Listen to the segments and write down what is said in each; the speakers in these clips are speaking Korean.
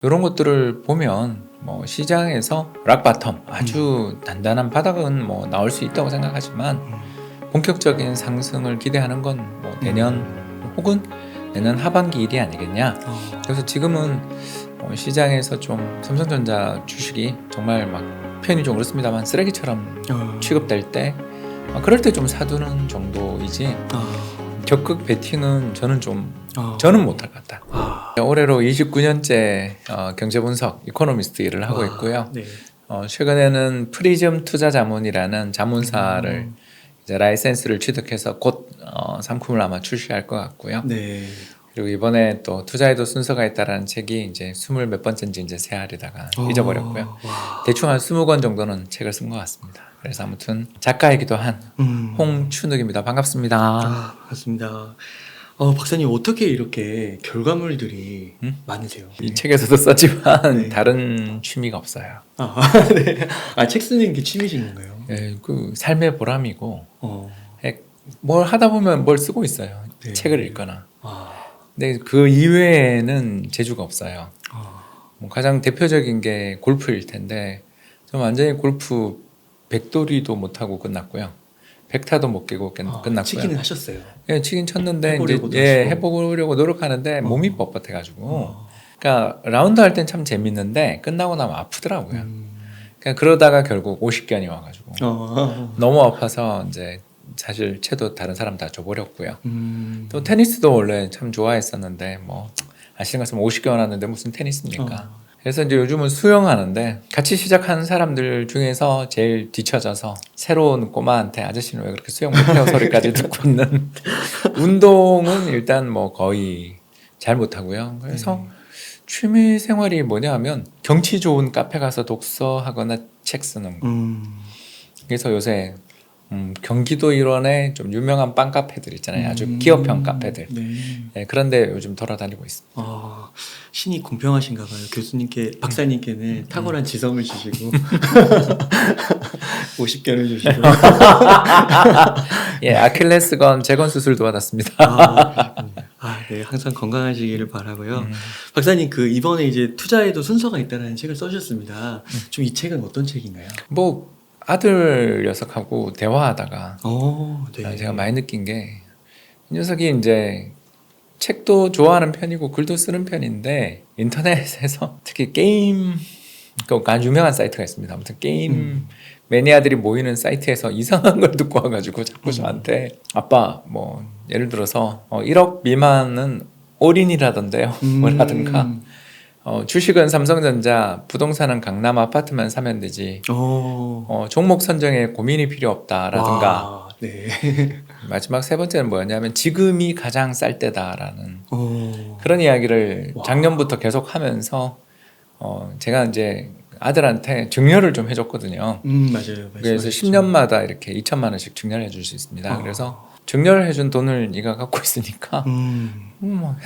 이런 것들을 보면 뭐 시장에서 락바텀 아주 단단한 바닥은 뭐 나올 수 있다고 생각하지만 본격적인 상승을 기대하는 건 뭐 내년 혹은 내년 하반기 일이 아니겠냐. 그래서 지금은 시장에서 좀 삼성전자 주식이 정말 막 표현이 좀 그렇습니다만 쓰레기처럼 취급될 때 그럴 때 좀 사두는 정도이지 적극 베팅은 저는 못할 것 같다. 올해로 29년째 경제분석 이코노미스트 일을 하고 있고요. 네. 최근에는 프리즘 투자자문이라는 자문사를 이제 라이센스를 취득해서 곧 상품을 아마 출시할 것 같고요. 네. 그리고 이번에 또 투자에도 순서가 있다라는 책이 이제 20 몇 번째인지 이제 세알에다가 잊어버렸고요. 대충 한 20권 정도는 책을 쓴 것 같습니다. 그래서 아무튼 작가이기도 한 홍춘욱입니다. 반갑습니다. 반갑습니다. 박사님 어떻게 이렇게 결과물들이 많으세요? 이 책에서도 썼지만 네. 다른 취미가 없어요. 네. 책 쓰는 게 취미신 건가요? 예, 그 삶의 보람이고 뭘 하다 보면 뭘 쓰고 있어요. 네. 책을 읽거나. 근데 그 이외에는 재주가 없어요. 뭐 가장 대표적인 게 골프일 텐데 저 완전히 골프 백돌이도 못하고 끝났고요. 백타도 못 깨고 끝났고요. 치기는 하셨어요? 예, 치긴 쳤는데 해보려고도 이제 하시고. 해보려고 노력하는데 몸이 뻣뻣해가지고 그러니까 라운드 할 땐 참 재밌는데 끝나고 나면 아프더라고요. 그러니까 그러다가 결국 50견이 와가지고 너무 아파서 이제 사실 채도 다른 사람 다 줘버렸고요. 또 테니스도 원래 참 좋아했었는데 뭐 아시는 것처럼 50견 왔는데 무슨 테니스입니까? 그래서 이제 요즘은 수영하는데 같이 시작한 사람들 중에서 제일 뒤처져서 새로운 꼬마한테 아저씨는 왜 그렇게 수영 못해요 소리까지 듣고 있는 운동은 일단 뭐 거의 잘 못하고요. 그래서 취미 생활이 뭐냐 하면 경치 좋은 카페 가서 독서하거나 책 쓰는 거. 그래서 요새 경기도 일원에 좀 유명한 빵 카페들 있잖아요. 아주 기업형 카페들. 네, 그런데 요즘 돌아다니고 있습니다. 신이 공평하신가 봐요. 교수님께, 박사님께는 탁월한 지성을 주시고 50견을 주시고 예, 아킬레스건 재건 수술도 받았습니다. 네, 항상 건강하시기를 바라고요. 박사님 이번에 이제 투자에도 순서가 있다는 책을 써주셨습니다. 좀 이 책은 어떤 책인가요? 뭐 아들 녀석하고 대화하다가 네. 제가 많이 느낀 게 이 녀석이 이제 책도 좋아하는 편이고 글도 쓰는 편인데 인터넷에서 특히 게임 아주 유명한 사이트가 있습니다. 아무튼 게임 매니아들이 모이는 사이트에서 이상한 걸 듣고 와가지고 자꾸 저한테 아빠 뭐 예를 들어서 1억 미만은 올인이라던데요. 뭐라든가 주식은 삼성전자, 부동산은 강남 아파트만 사면 되지. 종목 선정에 고민이 필요 없다라든가. 네. 마지막 세 번째는 뭐였냐면 지금이 가장 쌀 때다라는 그런 이야기를 작년부터 계속 하면서 제가 이제 아들한테 증여를 좀 해줬거든요. 맞아요. 그래서 10년마다 이렇게 2천만 원씩 증여를 해줄 수 있습니다. 그래서 증여를 해준 돈을 네가 갖고 있으니까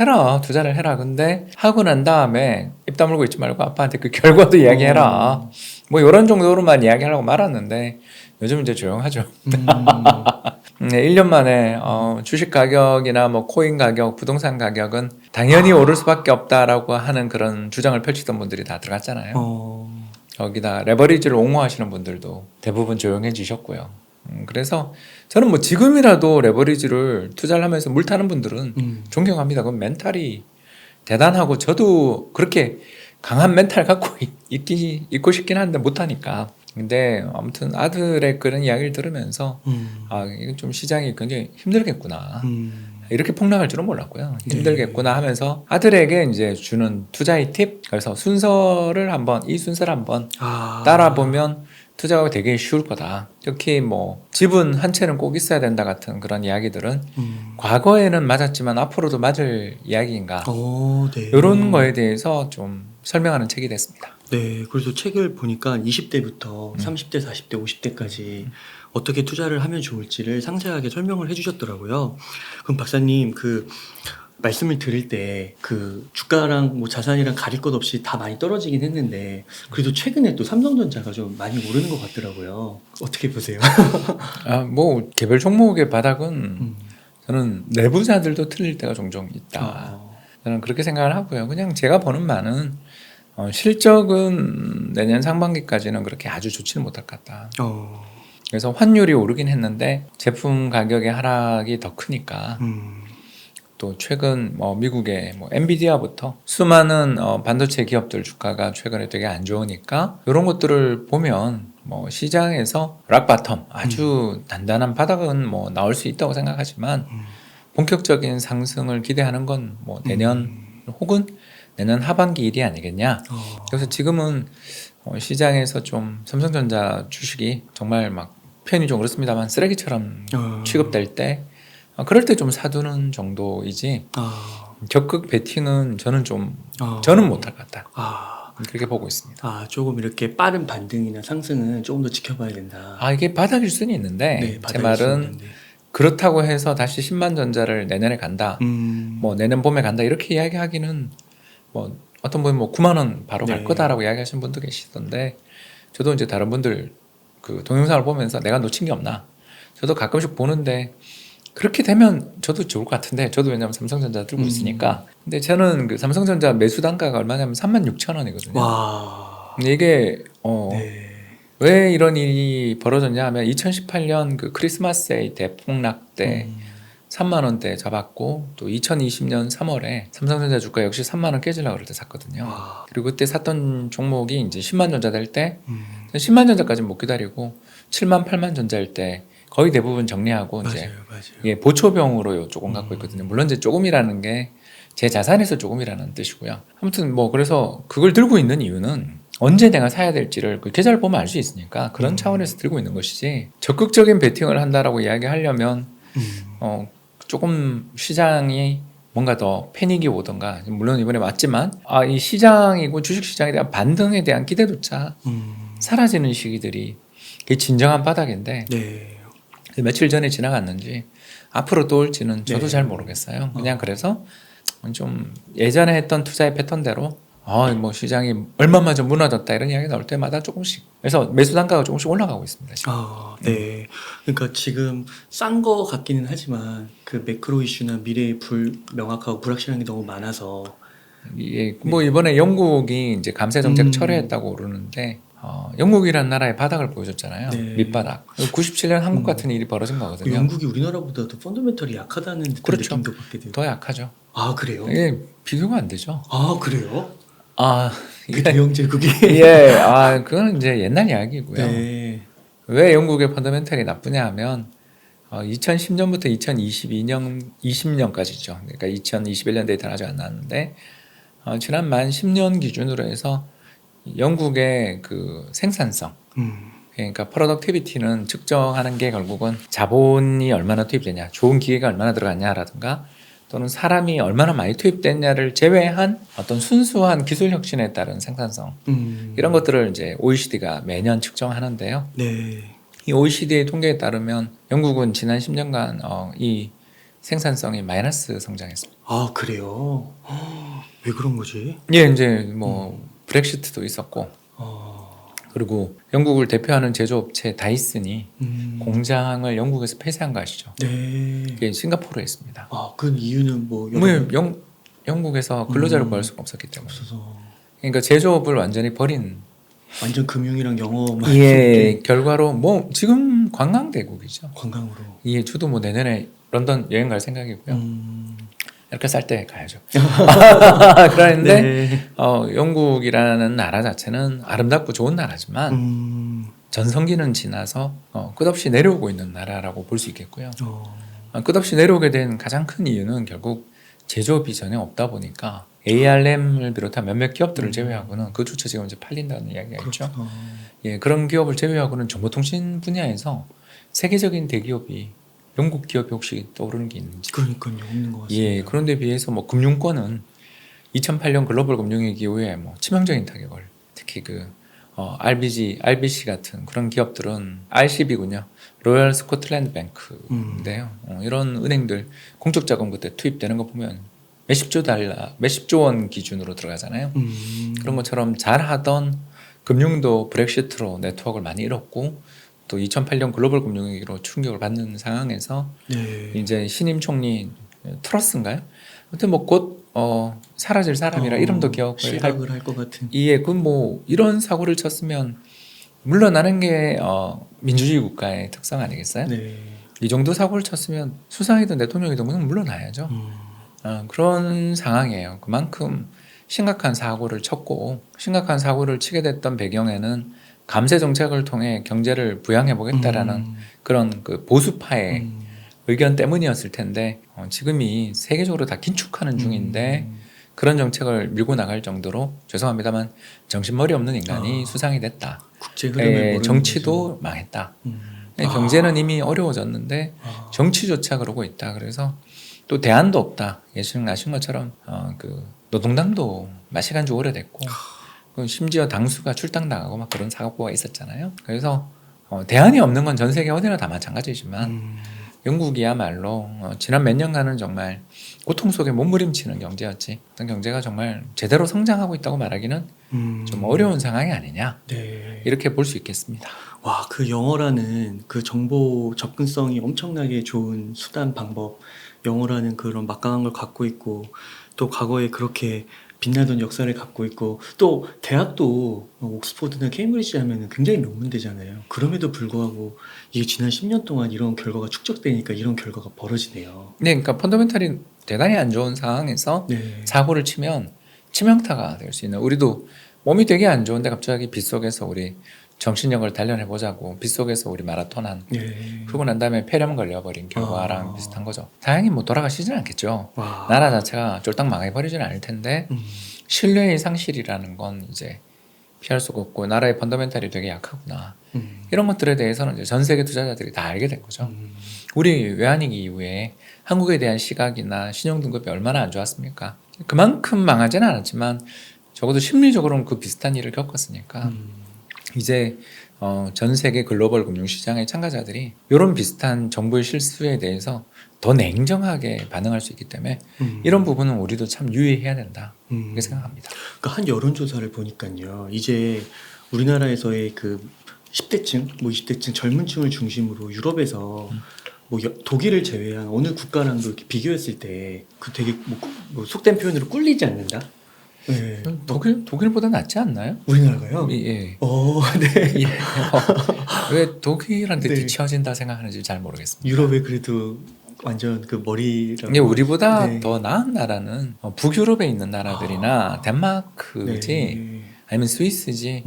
해라, 투자를 해라. 근데 하고 난 다음에 입 다물고 있지 말고 아빠한테 그 결과도 이야기해라. 뭐 이런 정도로만 이야기하려고 말았는데 요즘 이제 조용하죠. 네, 1년 만에 주식 가격이나 뭐 코인 가격, 부동산 가격은 당연히 오를 수밖에 없다라고 하는 그런 주장을 펼치던 분들이 다 들어갔잖아요. 거기다 레버리지를 옹호하시는 분들도 대부분 조용해지셨고요. 그래서 저는 뭐 지금이라도 레버리지를 투자를 하면서 물 타는 분들은 존경합니다. 그건 멘탈이 대단하고 저도 그렇게 강한 멘탈 갖고 있고 싶긴 한데 못하니까. 근데 아무튼 아들의 그런 이야기를 들으면서 이건 좀 시장이 굉장히 힘들겠구나. 이렇게 폭락할 줄은 몰랐고요. 힘들겠구나 하면서 아들에게 이제 주는 투자의 팁. 그래서 이 순서를 한번 따라보면 투자가 되게 쉬울 거다. 특히 뭐 집은 한 채는 꼭 있어야 된다 같은 그런 이야기들은 과거에는 맞았지만 앞으로도 맞을 이야기인가. 네. 이런 거에 대해서 좀 설명하는 책이 됐습니다. 네, 그래서 책을 보니까 20대부터 30대, 40대, 50대까지 어떻게 투자를 하면 좋을지를 상세하게 설명을 해주셨더라고요. 그럼 박사님, 말씀을 드릴 때 주가랑 뭐 자산이랑 가릴 것 없이 다 많이 떨어지긴 했는데 그래도 최근에 또 삼성전자가 좀 많이 오르는 것 같더라고요. 어떻게 보세요? 뭐 개별 종목의 바닥은 저는 내부자들도 틀릴 때가 종종 있다. 저는 그렇게 생각을 하고요. 그냥 제가 보는 바는 실적은 내년 상반기까지는 그렇게 아주 좋지는 못할 것 같다. 그래서 환율이 오르긴 했는데 제품 가격의 하락이 더 크니까 또 최근 미국의 엔비디아부터 수많은 반도체 기업들 주가가 최근에 되게 안 좋으니까 이런 것들을 보면 시장에서 락바텀 아주 단단한 바닥은 나올 수 있다고 생각하지만 본격적인 상승을 기대하는 건 내년 혹은 내년 하반기 일이 아니겠냐. 그래서 지금은 시장에서 좀 삼성전자 주식이 정말 막 표현이 좀 그렇습니다만 쓰레기처럼 취급될 때 그럴 때 좀 사두는 정도이지 적극 베팅은 저는 못할 것 같다. 그렇게 보고 있습니다. 조금 이렇게 빠른 반등이나 상승은 조금 더 지켜봐야 된다. 이게 바닥일 수는 있는데 제 말은 그렇다고 해서 다시 10만 전자를 내년에 간다. 내년 봄에 간다. 이렇게 이야기하기는 어떤 분이 9만 원 바로 갈 거다라고 이야기하시는 분도 계시던데 저도 이제 다른 분들 그 동영상을 보면서 내가 놓친 게 없나. 저도 가끔씩 보는데 그렇게 되면 저도 좋을 것 같은데 저도 왜냐하면 삼성전자 들고 있으니까. 근데 저는 그 삼성전자 매수 단가가 얼마냐면 36,000원이거든요. 와. 근데 이게 왜 이런 일이 벌어졌냐 하면 2018년 그 크리스마스의 대폭락 때 3만 원대 잡았고 또 2020년 3월에 삼성전자 주가 역시 3만 원 깨지려고 그럴 때 샀거든요. 그리고 그때 샀던 종목이 이제 10만 전자 될 때 10만 전자까지는 못 기다리고 7만 8만 전자일 때 거의 대부분 정리하고 맞아요. 이제 보초병으로 조금 갖고 있거든요. 물론 이제 조금이라는 게 제 자산에서 조금이라는 뜻이고요. 아무튼 그래서 그걸 들고 있는 이유는 언제 내가 사야 될지를 그 계좌를 보면 알 수 있으니까 그런 차원에서 들고 있는 것이지 적극적인 베팅을 한다라고 이야기하려면 조금 시장이 뭔가 더 패닉이 오던가 물론 이번에 맞지만 이 시장이고 주식시장에 대한 반등에 대한 기대조차 사라지는 시기들이 그게 진정한 바닥인데 며칠 전에 지나갔는지 앞으로 또 올지는 저도 잘 모르겠어요. 그냥 그래서 좀 예전에 했던 투자의 패턴대로 시장이 얼마마저 무너졌다 이런 이야기 나올 때마다 조금씩 그래서 매수 단가가 조금씩 올라가고 있습니다. 지금. 네. 그러니까 지금 싼 거 같기는 하지만 그 매크로 이슈나 미래의 명확하고 불확실한 게 너무 많아서 이번에 영국이 이제 감세 정책 철회했다고 그러는데 영국이라는 나라의 바닥을 보여줬잖아요. 밑바닥. 97년 한국 같은 일이 벌어진 거거든요. 영국이 우리나라보다도 펀더멘털이 약하다는 듯한 그렇죠. 느낌도 받게 돼요. 더 약하죠. 그래요? 이게 비교가 안 되죠. 그래요? 이게 대영 제국이 그건 이제 옛날 이야기고요. 왜 영국의 펀더멘털이 나쁘냐 하면 2010년부터 2020년까지죠. 그러니까 2021년 데이터는 아직 안 나왔는데 지난 만 10년 기준으로 해서 영국의 그 생산성 그러니까 프로덕티비티는 측정하는 게 결국은 자본이 얼마나 투입되냐 좋은 기계가 얼마나 들어갔냐라든가 또는 사람이 얼마나 많이 투입됐냐를 제외한 어떤 순수한 기술 혁신에 따른 생산성 이런 것들을 이제 OECD가 매년 측정하는데요. 이 OECD의 통계에 따르면 영국은 지난 10년간 이 생산성이 마이너스 성장했습니다. 그래요? 왜 그런 거지? 이제 브렉시트도 있었고 그리고 영국을 대표하는 제조업체 다이슨이 공장을 영국에서 폐쇄한 거 아시죠? 그게 싱가포르에 있습니다. 그 이유는 영국에서 근로자를 구할 수가 없었기 때문에. 그러니까 제조업을 완전히 버린. 완전 금융이랑 영어만. 결과로 지금 관광대국이죠. 관광으로. 저도 내년에 런던 여행 갈 생각이고요. 이렇게 쌀 때 가야죠. 그런데 영국이라는 나라 자체는 아름답고 좋은 나라지만 전성기는 지나서 끝없이 내려오고 있는 나라라고 볼 수 있겠고요. 끝없이 내려오게 된 가장 큰 이유는 결국 제조업이 전혀 없다 보니까 ARM을 비롯한 몇몇 기업들을 제외하고는 그조차 지금 이제 팔린다는 이야기가 있죠. 그런 기업을 제외하고는 정보통신 분야에서 세계적인 대기업이 영국 기업이 혹시 떠오르는 게 있는지. 그러니까요, 없는 것 같습니다. 그런데 비해서 금융권은 2008년 글로벌 금융위기 이후에 치명적인 타격을 특히 RBC 같은 그런 기업들은 RCB군요. 로열 스코틀랜드 뱅크인데요. 이런 은행들 공적 자금 그때 투입되는 거 보면 몇십조 원 기준으로 들어가잖아요. 그런 것처럼 잘하던 금융도 브렉시트로 네트워크를 많이 잃었고 또 2008년 글로벌 금융위기로 충격을 받는 상황에서 이제 신임 총리 트러스인가요? 아무튼 뭐 곧 사라질 사람이라 이름도 기억을 할 실각을 할 것 같은. 이에 그 뭐 이런 사고를 쳤으면 물러나는 게 민주주의 국가의 특성 아니겠어요? 네. 이 정도 사고를 쳤으면 수상이든 대통령이든 그냥 물러나야죠. 그런 상황이에요. 그만큼 심각한 사고를 쳤고 심각한 사고를 치게 됐던 배경에는 감세 정책을 통해 경제를 부양해 보겠다라는 그런 그 보수파의 의견 때문이었을 텐데 지금이 세계적으로 다 긴축하는 중인데 그런 정책을 밀고 나갈 정도로 죄송합니다만 정신머리 없는 인간이 수상이 됐다. 국제 흐름을 모르는 정치도 거죠. 망했다. 경제는 이미 어려워졌는데 정치조차 그러고 있다. 그래서 또 대안도 없다. 예수님 아신 것처럼 그 노동당도 마시간 지 오래됐고 심지어 당수가 출당당하고 막 그런 사고가 있었잖아요. 그래서 대안이 없는 건 전 세계 어디나 다 마찬가지지만 영국이야말로 지난 몇 년간은 정말 고통 속에 몸부림치는 경제였지. 어떤 경제가 정말 제대로 성장하고 있다고 말하기는 좀 어려운 상황이 아니냐. 네. 이렇게 볼 수 있겠습니다. 와, 그 영어라는 그 정보 접근성이 엄청나게 좋은 수단 방법, 영어라는 그런 막강한 걸 갖고 있고 또 과거에 그렇게 빛나던 역사를 갖고 있고 또 대학도 옥스퍼드나 케임브리지 하면은 굉장히 명문대잖아요. 그럼에도 불구하고 이게 지난 10년 동안 이런 결과가 축적되니까 이런 결과가 벌어지네요. 네, 그러니까 펀더멘탈이 대단히 안 좋은 상황에서 네. 사고를 치면 치명타가 될 수 있는 우리도 몸이 되게 안 좋은데 갑자기 빗속에서 우리 정신력을 단련해 보자고 빗속에서 우리 마라톤한 네. 그러고 난 다음에 폐렴 걸려버린 결과랑 비슷한 거죠. 다행히 뭐 돌아가시진 않겠죠. 와. 나라 자체가 쫄딱 망해버리지는 않을 텐데 신뢰의 상실이라는 건 이제 피할 수가 없고 나라의 펀더멘탈이 되게 약하구나. 이런 것들에 대해서는 이제 전 세계 투자자들이 다 알게 된 거죠. 우리 외환위기 이후에 한국에 대한 시각이나 신용등급이 얼마나 안 좋았습니까? 그만큼 망하지는 않았지만 적어도 심리적으로는 그 비슷한 일을 겪었으니까 이제 전 세계 글로벌 금융시장의 참가자들이 이런 비슷한 정부의 실수에 대해서 더 냉정하게 반응할 수 있기 때문에 이런 부분은 우리도 참 유의해야 된다 이렇게 생각합니다. 그러니까 한 여론조사를 보니까요. 이제 우리나라에서의 그 10대층, 뭐 20대층 젊은 층을 중심으로 유럽에서 뭐 독일을 제외한 어느 국가랑도 이렇게 비교했을 때 그 되게 뭐 속된 표현으로 꿀리지 않는다. 네. 독일보다 낫지 않나요? 우리나라가요? 예. 네. 예. 왜 독일한테 네. 뒤처진다 생각하는지 잘 모르겠습니다. 유럽에 그래도 완전 그 머리라고. 이게 우리보다 네. 더 나은 나라는 북유럽에 있는 나라들이나 덴마크지 네. 아니면 스위스지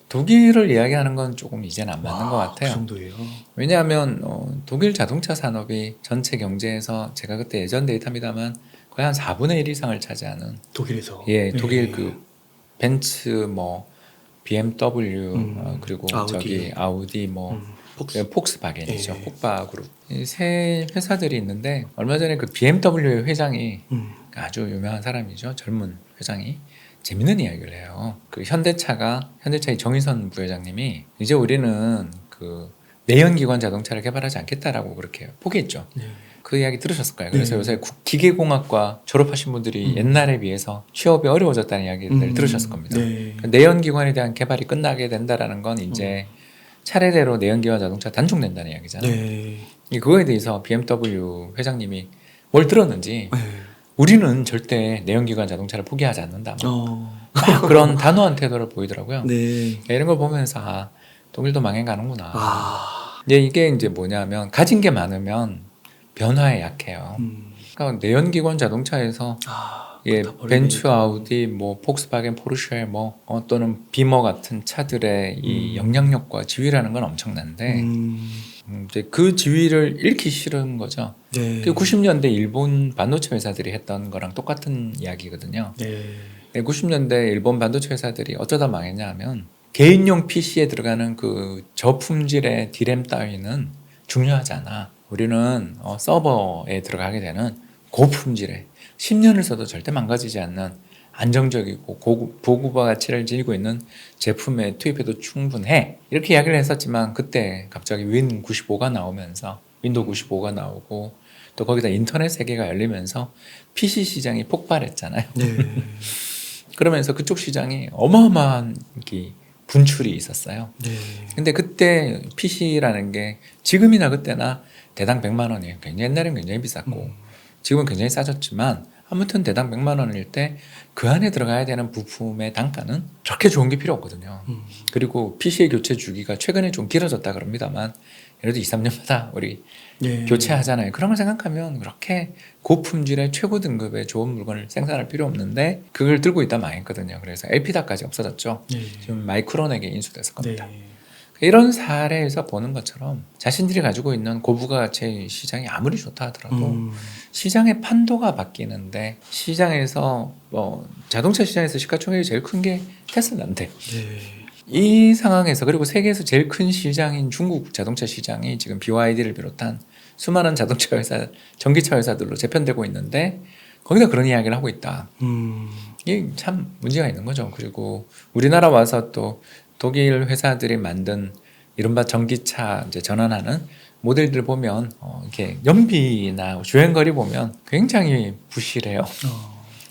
독일을 이야기하는 건 조금 이제는 안 맞는 것 같아요. 그 정도예요. 왜냐하면 독일 자동차 산업이 전체 경제에서 제가 그때 예전 데이터입니다만 거의 한 4분의 1 이상을 차지하는 독일에서. 예, 네. 독일 그 벤츠 뭐 BMW 그리고 아우디. 저기 아우디 뭐 폭스바겐이죠. 예. 폭바그룹 이 세 회사들이 있는데 얼마 전에 그 BMW 회장이 아주 유명한 사람이죠. 젊은 회장이 재밌는 이야기를 해요. 그 현대차의 정의선 부회장님이 이제 우리는 그 내연기관 자동차를 개발하지 않겠다라고 그렇게 포기했죠. 네. 그 이야기 들으셨을 거예요. 그래서 네. 요새 기계공학과 졸업하신 분들이 옛날에 비해서 취업이 어려워졌다는 이야기를 들으셨을 겁니다. 네. 내연기관에 대한 개발이 끝나게 된다라는 건 이제 차례대로 내연기관 자동차 단종된다는 이야기잖아요. 네. 그거에 대해서 BMW 회장님이 뭘 들었는지 네. 우리는 절대 내연기관 자동차를 포기하지 않는다. 막 그런 단호한 태도를 보이더라고요. 네. 이런 걸 보면서 독일도 망해가는구나. 아. 이게 이제 뭐냐면 가진 게 많으면 변화에 약해요. 그러니까 내연기관 자동차에서 예, 벤츠, 아우디, 뭐 폭스바겐, 포르쉐, 뭐 또는 비머 같은 차들의 이 영향력과 지위라는 건 엄청난데 이제 그 지위를 잃기 싫은 거죠. 네. 그 90년대 일본 반도체 회사들이 했던 거랑 똑같은 이야기거든요. 네. 90년대 일본 반도체 회사들이 어쩌다 망했냐 하면 개인용 PC에 들어가는 그 저품질의 디램 따위는 중요하지 않아. 우리는 서버에 들어가게 되는 고품질의 10년을 써도 절대 망가지지 않는 안정적이고 고구마 가치를 지니고 있는 제품에 투입해도 충분해. 이렇게 이야기를 했었지만 그때 갑자기 윈 95가 나오면서 윈도우 95가 나오고 또 거기다 인터넷 세계가 열리면서 PC 시장이 폭발했잖아요. 네. 그러면서 그쪽 시장이 어마어마한 분출이 있었어요. 네. 근데 그때 PC라는 게 지금이나 그때나 대당 100만 원이에요. 옛날엔 굉장히 비쌌고 지금은 굉장히 싸졌지만 아무튼 대당 100만 원일 때 그 안에 들어가야 되는 부품의 단가는 그렇게 좋은 게 필요 없거든요. 그리고 PC의 교체 주기가 최근에 좀 길어졌다 그럽니다만 예를 들어 2, 3년마다 우리 네. 교체하잖아요. 그런 걸 생각하면 그렇게 고품질의 최고 등급의 좋은 물건을 생산할 필요 없는데 그걸 들고 있다 망했거든요. 그래서 LP다까지 없어졌죠. 네. 지금 마이크론에게 인수됐을 겁니다. 네. 이런 사례에서 보는 것처럼 자신들이 가지고 있는 고부가치 시장이 아무리 좋다 하더라도 시장의 판도가 바뀌는데 시장에서 자동차 시장에서 시가총액이 제일 큰 게 테슬라인데 네. 이 상황에서 그리고 세계에서 제일 큰 시장인 중국 자동차 시장이 지금 BYD를 비롯한 수많은 자동차 회사, 전기차 회사들로 재편되고 있는데 거기다 그런 이야기를 하고 있다. 이게 참 문제가 있는 거죠. 그리고 우리나라 와서 또 독일 회사들이 만든 이른바 전기차 이제 전환하는 모델들 보면 이렇게 연비나 주행거리 보면 굉장히 부실해요.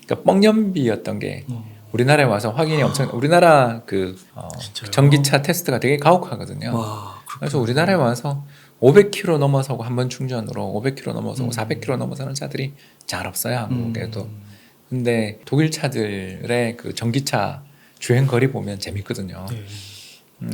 그러니까 뻥연비였던 게 우리나라에 와서 확인이 엄청 우리나라 진짜요? 전기차 테스트가 되게 가혹하거든요. 와, 그래서 우리나라에 와서 500km 넘어서고 한 번 충전으로 500km 넘어서고 400km 넘어서는 차들이 잘 없어요, 한국에도. 근데 독일 차들의 그 전기차 주행 거리 보면 재밌거든요. 네.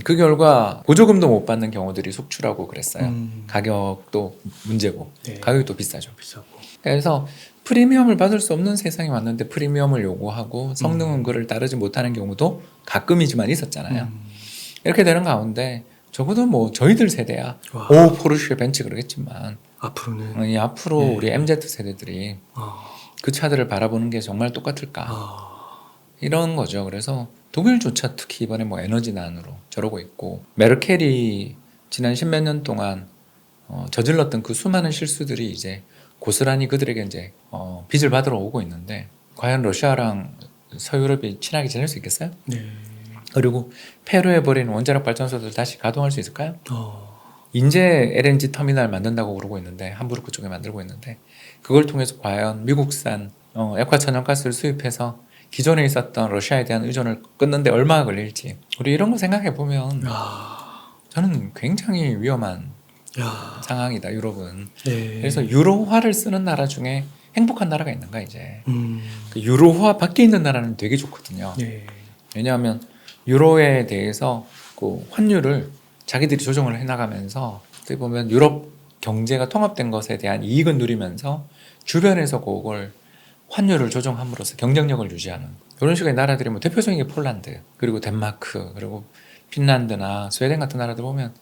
그 결과 보조금도 못 받는 경우들이 속출하고 그랬어요. 네. 가격도 문제고 네. 가격이 또 비싸죠. 비싸고. 그래서 프리미엄을 받을 수 없는 세상이 왔는데 프리미엄을 요구하고 성능은 그를 따르지 못하는 경우도 가끔이지만 있었잖아요. 이렇게 되는 가운데 적어도 뭐 저희들 세대야 와. 오 포르쉐 벤츠 그러겠지만 앞으로는 이 앞으로 네. 우리 MZ 세대들이 그 차들을 바라보는 게 정말 똑같을까 이런 거죠. 그래서 독일조차 특히 이번에 뭐 에너지난으로 저러고 있고 메르켈이 지난 십몇 년 동안 저질렀던 그 수많은 실수들이 이제 고스란히 그들에게 이제 빚을 받으러 오고 있는데 과연 러시아랑 서유럽이 친하게 지낼 수 있겠어요? 네. 그리고 폐로해 버린 원자력 발전소들 다시 가동할 수 있을까요? 어. 인제 LNG 터미널 만든다고 그러고 있는데 함부르크 쪽에 만들고 있는데 그걸 통해서 과연 미국산 액화천연가스를 수입해서 기존에 있었던 러시아에 대한 의존을 끊는데 얼마가 걸릴지 우리 이런 거 생각해 보면 저는 굉장히 위험한 야. 상황이다 유럽은. 네. 그래서 유로화를 쓰는 나라 중에 행복한 나라가 있는가 이제. 그 유로화 밖에 있는 나라는 되게 좋거든요. 네. 왜냐하면 유로에 대해서 그 환율을 자기들이 조정을 해나가면서 어떻게 보면 유럽 경제가 통합된 것에 대한 이익을 누리면서 주변에서 그걸 환율을 조정함으로써 경쟁력을 유지하는 이런 식의 나라들이 뭐 대표적인 게 폴란드 그리고 덴마크 그리고 핀란드나 스웨덴 같은 나라들 보면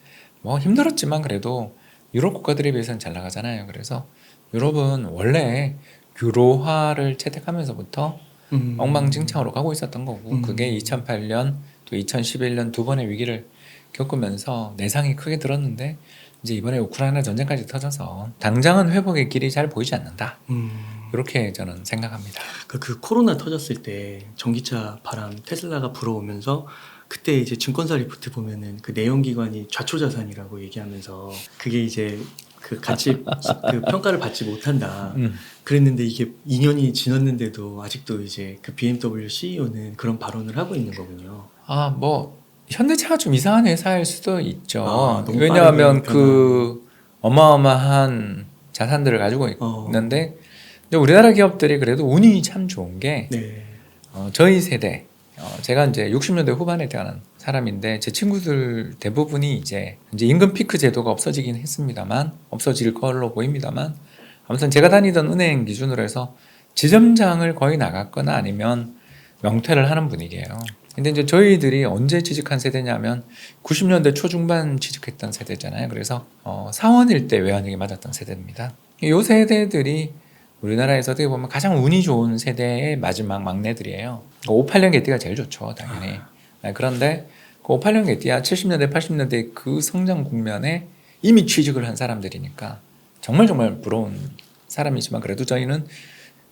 뭐 힘들었지만 그래도 유럽 국가들에 비해서는 잘 나가잖아요. 그래서 유럽은 원래 유로화를 채택하면서부터 엉망진창으로 가고 있었던 거고 그게 2008년 또 2011년 두 번의 위기를 겪으면서 내상이 크게 들었는데 이제 이번에 우크라이나 전쟁까지 터져서 당장은 회복의 길이 잘 보이지 않는다. 이렇게 저는 생각합니다. 그 코로나 터졌을 때 전기차 바람 테슬라가 불어오면서 그때 이제 증권사 리포트 보면은 그 내연기관이 좌초자산이라고 얘기하면서 그게 이제 그 같이 그 평가를 받지 못한다. 그랬는데 이게 2년이 지났는데도 아직도 이제 그 BMW CEO는 그런 발언을 하고 있는 거군요. 뭐 현대차가 좀 이상한 회사일 수도 있죠. 너무 왜냐하면 빠르게 그 어마어마한 자산들을 가지고 있는데 근데 우리나라 기업들이 그래도 운이 참 좋은 게 네. 저희 세대 제가 이제 60년대 후반에 태어난 사람인데 제 친구들 대부분이 이제 임금 피크 제도가 없어지긴 했습니다만 없어질 걸로 보입니다만 아무튼 제가 다니던 은행 기준으로 해서 지점장을 거의 나갔거나 아니면 명퇴를 하는 분위기예요. 근데 이제 저희들이 언제 취직한 세대냐면 90년대 초중반 취직했던 세대잖아요. 그래서 사원일 때 외환위기 맞았던 세대입니다. 이 세대들이 우리나라에서 어떻게 보면 가장 운이 좋은 세대의 마지막 막내들이에요. 58년 개띠가 제일 좋죠, 당연히. 그런데 그 58년 개띠야 70년대, 80년대 그 성장 국면에 이미 취직을 한 사람들이니까 정말 부러운 사람이지만 그래도 저희는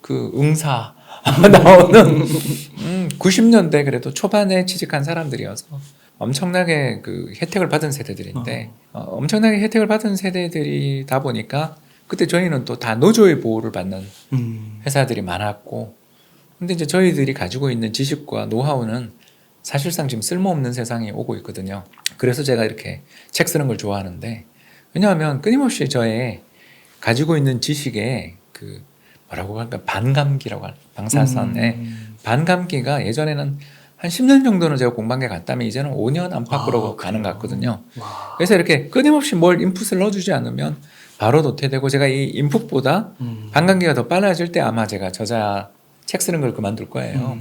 그 응사 나오는 90년대 그래도 초반에 취직한 사람들이어서 엄청나게 그 혜택을 받은 세대들인데 엄청나게 혜택을 받은 세대들이다 보니까 그때 저희는 또 다 노조의 보호를 받는 회사들이 많았고 근데 이제 저희들이 가지고 있는 지식과 노하우는 사실상 지금 쓸모없는 세상이 오고 있거든요. 그래서 제가 이렇게 책 쓰는 걸 좋아하는데 왜냐하면 끊임없이 저의 가지고 있는 지식에 그 뭐라고 할까 반감기라고 할 방사선의 반감기가 예전에는 한 10년 정도는 제가 공방에 갔다면 이제는 5년 안팎으로 가는 것 같거든요. 와. 그래서 이렇게 끊임없이 뭘 인풋을 넣어주지 않으면 바로 도태되고 제가 이 인풋보다 반감기가 더 빨라질 때 아마 제가 저자 책 쓰는 걸 그만둘 거예요.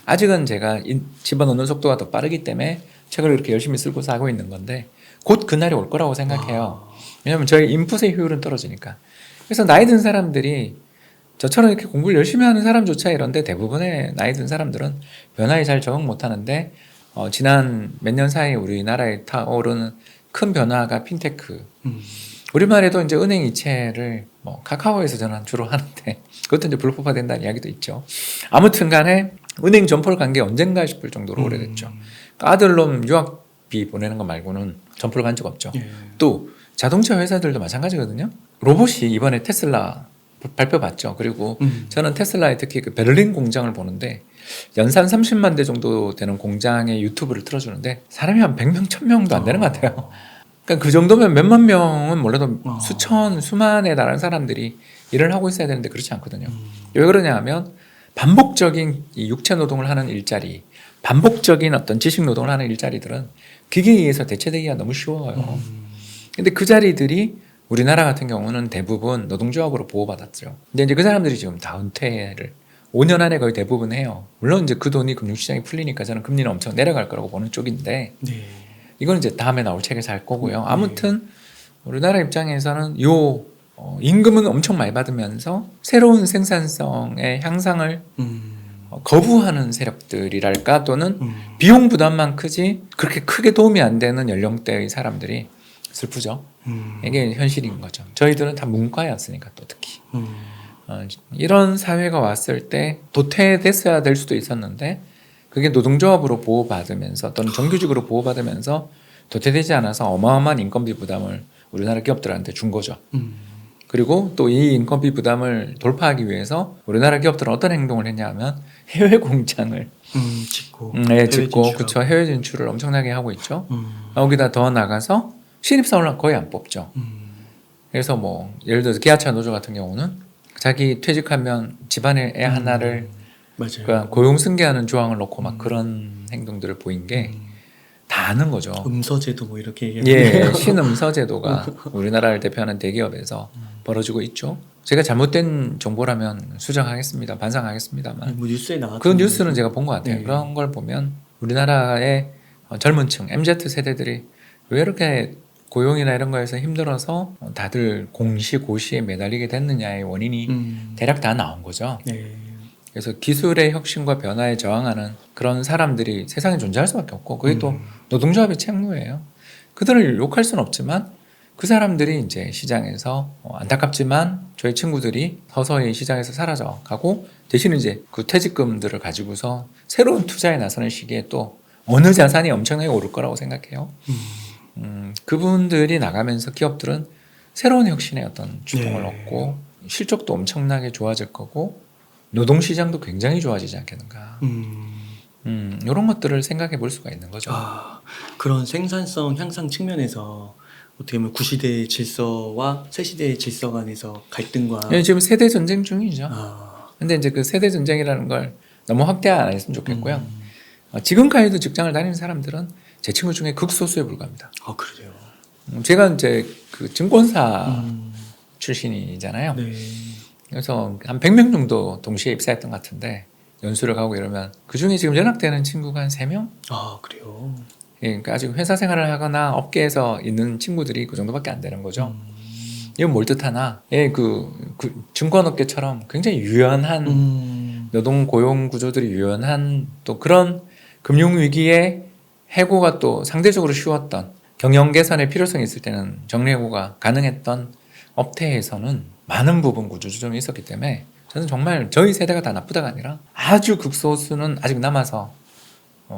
아직은 제가 집어넣는 속도가 더 빠르기 때문에 책을 이렇게 열심히 쓰고 사고 있는 건데 곧 그날이 올 거라고 생각해요. 왜냐하면 저희 인풋의 효율은 떨어지니까. 그래서 나이 든 사람들이 저처럼 이렇게 공부를 열심히 하는 사람조차 이런데 대부분의 나이 든 사람들은 변화에 잘 적응 못하는데 지난 몇 년 사이에 우리나라에 타오르는 큰 변화가 핀테크. 우리만 해도 이제 은행 이체를 뭐 카카오에서 저는 주로 하는데 그것도 이제 불법화된다는 이야기도 있죠. 아무튼간에 은행 점포를 간 게 언젠가 싶을 정도로 오래됐죠. 그러니까 아들놈 유학비 보내는 거 말고는 점포를 간 적 없죠. 예. 또 자동차 회사들도 마찬가지거든요. 로봇이 이번에 테슬라 발표 봤죠. 그리고 저는 테슬라의 특히 그 베를린 공장을 보는데 연산 30만 대 정도 되는 공장의 유튜브를 틀어주는데 사람이 한 100명, 1000명도 안 되는 것 같아요. 그러니까 그 정도면 몇만 명은 몰라도 수천, 수만에 달하는 사람들이 일을 하고 있어야 되는데 그렇지 않거든요. 왜 그러냐 하면 반복적인 이 육체 노동을 하는 일자리, 반복적인 어떤 지식 노동을 하는 일자리들은 기계에 의해서 대체되기가 너무 쉬워요. 근데 그 자리들이 우리나라 같은 경우는 대부분 노동조합으로 보호받았죠. 근데 이제 그 사람들이 지금 다 은퇴를 5년 안에 거의 대부분 해요. 물론 이제 그 돈이 금융시장이 풀리니까 저는 금리는 엄청 내려갈 거라고 보는 쪽인데 네. 이건 이제 다음에 나올 책에서 할 거고요. 아무튼 우리나라 입장에서는 요 임금은 엄청 많이 받으면서 새로운 생산성의 향상을 거부하는 세력들이랄까 또는 비용 부담만 크지 그렇게 크게 도움이 안 되는 연령대의 사람들이 슬프죠. 이게 현실인 거죠. 저희들은 다 문과였으니까 또 특히 이런 사회가 왔을 때 도태됐어야 될 수도 있었는데 그게 노동조합으로 보호받으면서 또는 정규직으로 보호받으면서 도태되지 않아서 어마어마한 인건비 부담을 우리나라 기업들한테 준 거죠. 그리고 또 이 인건비 부담을 돌파하기 위해서 우리나라 기업들은 어떤 행동을 했냐 하면 해외 공장을 짓고 짓고 그쵸 해외 진출을 엄청나게 하고 있죠. 여기다 더 나가서 신입사원을 거의 안 뽑죠. 그래서 뭐 예를 들어서 기아차 노조 같은 경우는 자기 퇴직하면 집안에 애 하나를 맞아요. 그러니까 고용 승계하는 조항을 놓고 막 그런 행동들을 보인 게 다 아는 거죠. 음서제도 뭐 이렇게 예, 신음서 제도가 우리나라를 대표하는 대기업에서 벌어지고 있죠. 제가 잘못된 정보라면 수정하겠습니다. 반성하겠습니다만 뭐 뉴스에 나왔던 그 뉴스는 제가 본 것 같아요. 네. 그런 걸 보면 우리나라의 젊은 층, MZ 세대들이 왜 이렇게 고용이나 이런 거에서 힘들어서 다들 공시고시에 매달리게 됐느냐의 원인이 대략 다 나온 거죠. 네. 그래서 기술의 혁신과 변화에 저항하는 그런 사람들이 세상에 존재할 수밖에 없고 그게 또 노동조합의 책무예요. 그들을 욕할 수는 없지만 그 사람들이 이제 시장에서 안타깝지만 저희 친구들이 서서히 시장에서 사라져 가고 대신 이제 그 퇴직금들을 가지고서 새로운 투자에 나서는 시기에 또 어느 자산이 엄청나게 오를 거라고 생각해요. 그분들이 나가면서 기업들은 새로운 혁신의 어떤 주동을 네. 얻고 실적도 엄청나게 좋아질 거고 노동시장도 굉장히 좋아지지 않겠는가. 이런 것들을 생각해 볼 수가 있는 거죠. 그런 생산성 향상 측면에서 어떻게 보면 구시대의 질서와 새시대의 질서 간에서 갈등과 예, 지금 세대 전쟁 중이죠. 아, 근데 이제 그 세대 전쟁이라는 걸 너무 확대 안 했으면 좋겠고요. 지금까지도 직장을 다니는 사람들은 제 친구 중에 극소수에 불과합니다. 그래요. 제가 이제 그 증권사 출신이잖아요. 네. 그래서 한 100명 정도 동시에 입사했던 것 같은데 연수를 가고 이러면 그중에 지금 연락되는 친구가 한 3명? 그래요. 예, 그러니까 아직 회사 생활을 하거나 업계에서 있는 친구들이 그 정도밖에 안 되는 거죠. 이건 뭘 뜻하나? 예, 그 증권업계처럼 굉장히 유연한 노동 고용 구조들이 유연한 또 그런 금융 위기에 해고가 또 상대적으로 쉬웠던 경영 개선의 필요성이 있을 때는 정리해고가 가능했던 업태에서는 많은 부분 구조조정이 있었기 때문에 저는 정말 저희 세대가 다 나쁘다가 아니라 아주 극소수는 아직 남아서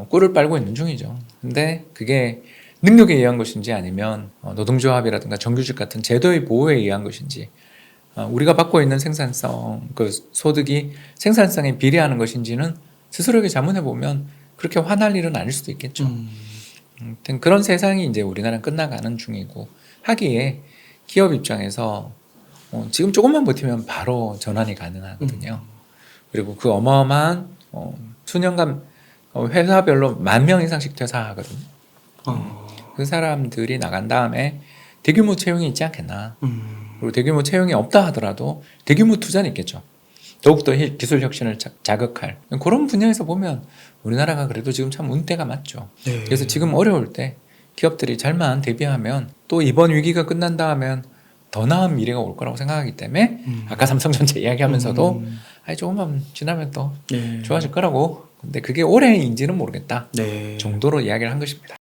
꿀을 빨고 있는 중이죠. 근데 그게 능력에 의한 것인지 아니면 노동조합이라든가 정규직 같은 제도의 보호에 의한 것인지 우리가 받고 있는 생산성, 그 소득이 생산성에 비례하는 것인지는 스스로에게 자문해 보면 그렇게 화날 일은 아닐 수도 있겠죠. 아무튼 그런 세상이 이제 우리나라는 끝나가는 중이고 하기에 기업 입장에서 지금 조금만 버티면 바로 전환이 가능하거든요. 그리고 그 어마어마한 수년간 회사별로 10,000명 이상씩 퇴사하거든요. 그 사람들이 나간 다음에 대규모 채용이 있지 않겠나. 그리고 대규모 채용이 없다 하더라도 대규모 투자는 있겠죠. 더욱더 기술 혁신을 자극할 그런 분야에서 보면 우리나라가 그래도 지금 참 운때가 맞죠. 네. 그래서 지금 어려울 때 기업들이 잘만 대비하면 또 이번 위기가 끝난다 하면 더 나은 미래가 올 거라고 생각하기 때문에 아까 삼성전자 이야기하면서도 아니 조금만 지나면 또 네. 좋아질 거라고. 근데 그게 올해인지는 모르겠다 네. 정도로 이야기를 한 것입니다.